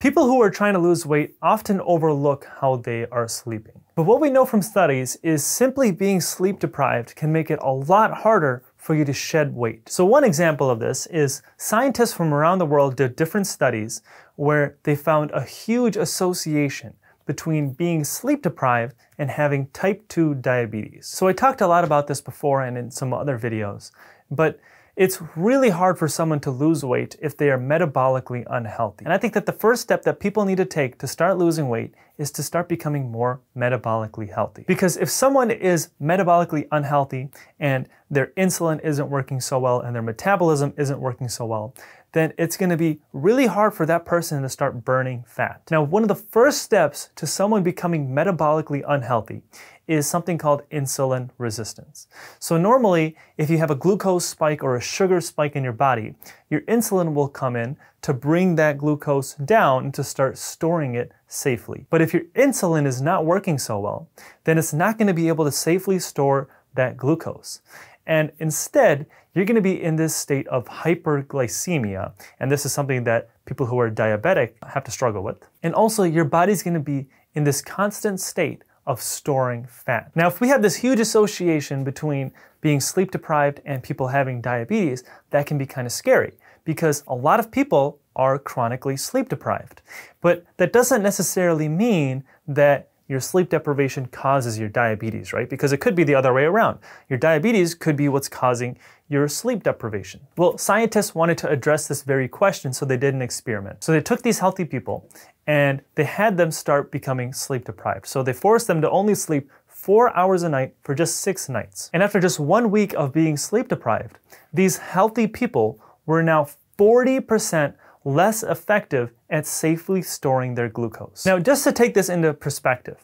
People who are trying to lose weight often overlook how they are sleeping. But what we know from studies is simply being sleep deprived can make it a lot harder for you to shed weight. So one example of this is scientists from around the world did different studies where they found a huge association between being sleep deprived and having type 2 diabetes. So I talked a lot about this before and in some other videos, but it's really hard for someone to lose weight if they are metabolically unhealthy. And I think that the first step that people need to take to start losing weight is to start becoming more metabolically healthy. Because if someone is metabolically unhealthy and their insulin isn't working so well and their metabolism isn't working so well, then it's going to be really hard for that person to start burning fat. Now, one of the first steps to someone becoming metabolically unhealthy is something called insulin resistance. So normally, if you have a glucose spike or a sugar spike in your body, your insulin will come in to bring that glucose down and to start storing it safely. But if your insulin is not working so well, then it's not going to be able to safely store that glucose. And instead, you're going to be in this state of hyperglycemia. And this is something that people who are diabetic have to struggle with. And also, your body's going to be in this constant state of storing fat. Now, if we have this huge association between being sleep deprived and people having diabetes, that can be kind of scary because a lot of people are chronically sleep deprived. But that doesn't necessarily mean that your sleep deprivation causes your diabetes, right? Because it could be the other way around. Your diabetes could be what's causing your sleep deprivation. Well, scientists wanted to address this very question, so they did an experiment. So they took these healthy people and they had them start becoming sleep deprived. So they forced them to only sleep 4 hours a night for just 6 nights. And after just 1 week of being sleep deprived, these healthy people were now 40% less effective at safely storing their glucose. Now, just to take this into perspective,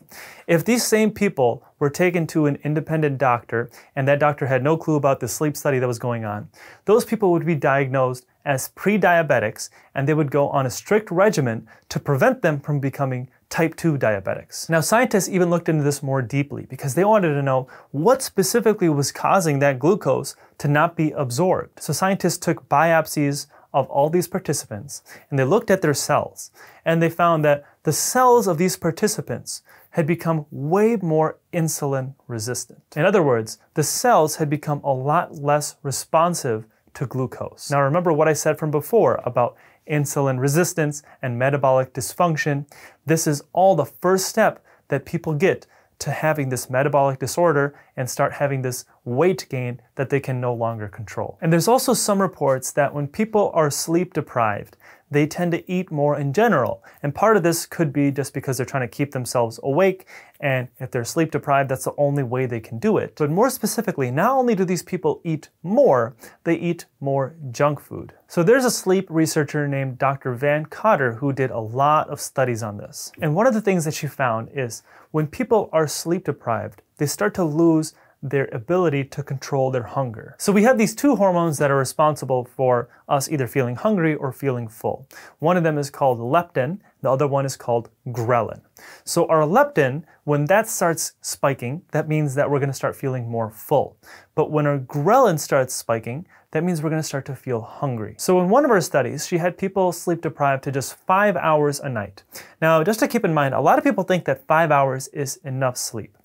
if these same people were taken to an independent doctor and that doctor had no clue about the sleep study that was going on, those people would be diagnosed as pre-diabetics and they would go on a strict regimen to prevent them from becoming type 2 diabetics. Now, scientists even looked into this more deeply because they wanted to know what specifically was causing that glucose to not be absorbed. So scientists took biopsies of all these participants and they looked at their cells and they found that the cells of these participants had become way more insulin resistant. In other words, the cells had become a lot less responsive to glucose. Now remember what I said from before about insulin resistance and metabolic dysfunction. This is all the first step that people get to having this metabolic disorder and start having this weight gain that they can no longer control. And there's also some reports that when people are sleep deprived, they tend to eat more in general. And part of this could be just because they're trying to keep themselves awake, and if they're sleep deprived, that's the only way they can do it. But more specifically, not only do these people eat more, they eat more junk food. So there's a sleep researcher named Dr. Van Cotter who did a lot of studies on this. And one of the things that she found is when people are sleep deprived, they start to lose their ability to control their hunger. So we have these two hormones that are responsible for us either feeling hungry or feeling full. One of them is called leptin, the other one is called ghrelin. So our leptin, when that starts spiking, that means that we're going to start feeling more full. But when our ghrelin starts spiking, that means we're going to start to feel hungry. So in one of our studies, she had people sleep deprived to just 5 hours a night. Now, just to keep in mind, a lot of people think that 5 hours is enough sleep.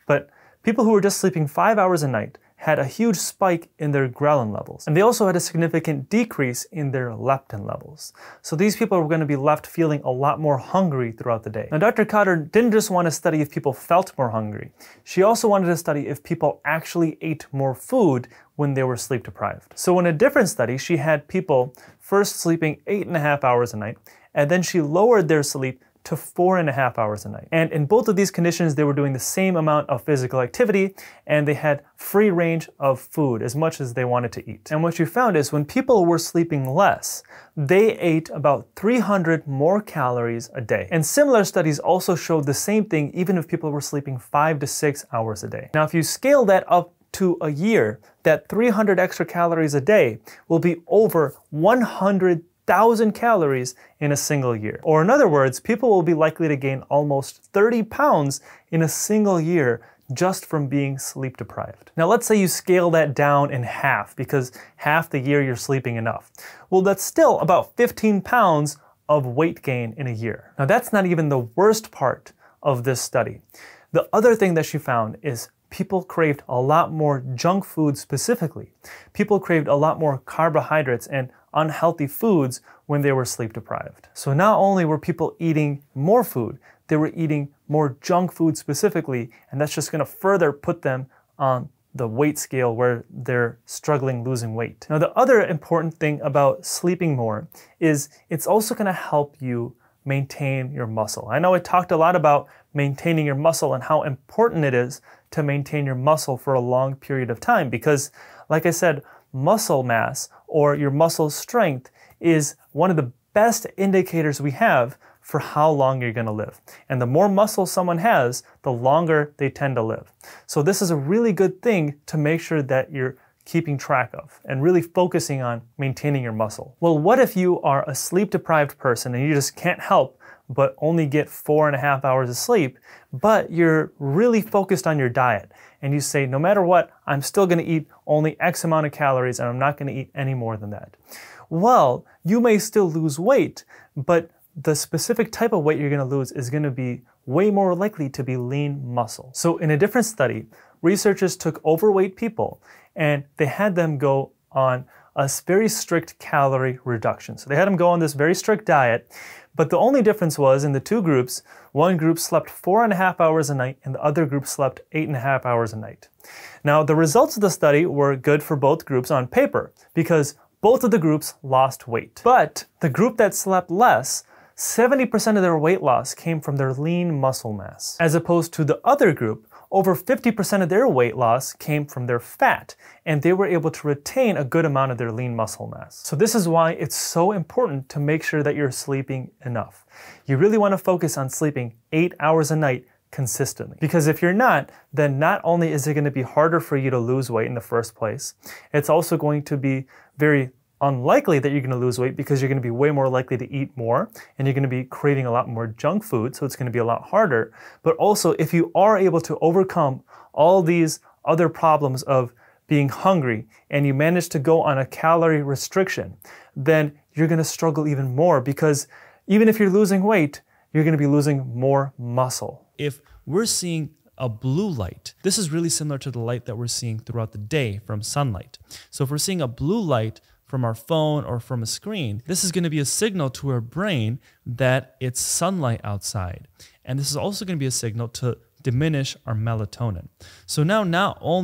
But people who were just sleeping 5 hours a night had a huge spike in their ghrelin levels. And they also had a significant decrease in their leptin levels. So these people were going to be left feeling a lot more hungry throughout the day. Now, Dr. Cotter didn't just want to study if people felt more hungry. She also wanted to study if people actually ate more food when they were sleep deprived. So in a different study, she had people first sleeping 8.5 hours a night, and then she lowered their sleep to 4.5 hours a night. And in both of these conditions, they were doing the same amount of physical activity and they had free range of food, as much as they wanted to eat. And what you found is when people were sleeping less, they ate about 300 more calories a day. And similar studies also showed the same thing even if people were sleeping 5 to 6 hours a day. Now, if you scale that up to a year, that 300 extra calories a day will be over 100,000 calories in a single year. Or in other words, people will be likely to gain almost 30 pounds in a single year just from being sleep deprived. Now let's say you scale that down in half because half the year you're sleeping enough. Well, that's still about 15 pounds of weight gain in a year. Now that's not even the worst part of this study. The other thing that she found is people craved a lot more junk food specifically. People craved a lot more carbohydrates and unhealthy foods when they were sleep deprived. So not only were people eating more food, they were eating more junk food specifically, and that's just going to further put them on the weight scale where they're struggling losing weight. Now the other important thing about sleeping more is it's also going to help you maintain your muscle. I know I talked a lot about maintaining your muscle and how important it is to maintain your muscle for a long period of time because, like I said, muscle mass or your muscle strength is one of the best indicators we have for how long you're going to live. And the more muscle someone has, the longer they tend to live. So this is a really good thing to make sure that you're keeping track of and really focusing on maintaining your muscle. Well, what if you are a sleep-deprived person and you just can't help but only get 4.5 hours of sleep, but you're really focused on your diet and you say, no matter what, I'm still going to eat only X amount of calories and I'm not going to eat any more than that. Well, you may still lose weight, but the specific type of weight you're going to lose is going to be way more likely to be lean muscle. So in a different study, researchers took overweight people and they had them go on a very strict calorie reduction. So they had them go on this very strict diet, but the only difference was in the two groups, one group slept 4.5 hours a night and the other group slept 8.5 hours a night. Now the results of the study were good for both groups on paper because both of the groups lost weight. But the group that slept less, 70% of their weight loss came from their lean muscle mass, as opposed to the other group, over 50% of their weight loss came from their fat, and they were able to retain a good amount of their lean muscle mass. So this is why it's so important to make sure that you're sleeping enough. You really want to focus on sleeping 8 hours a night consistently. Because if you're not, then not only is it going to be harder for you to lose weight in the first place, it's also going to be very unlikely that you're going to lose weight because you're going to be way more likely to eat more and you're going to be craving a lot more junk food, so it's going to be a lot harder. But also, if you are able to overcome all these other problems of being hungry and you manage to go on a calorie restriction, then you're going to struggle even more because even if you're losing weight, you're going to be losing more muscle. If we're seeing a blue light, this is really similar to the light that we're seeing throughout the day from sunlight. So if we're seeing a blue light from our phone or from a screen, this is going to be a signal to our brain that it's sunlight outside. And this is also going to be a signal to diminish our melatonin. So now not only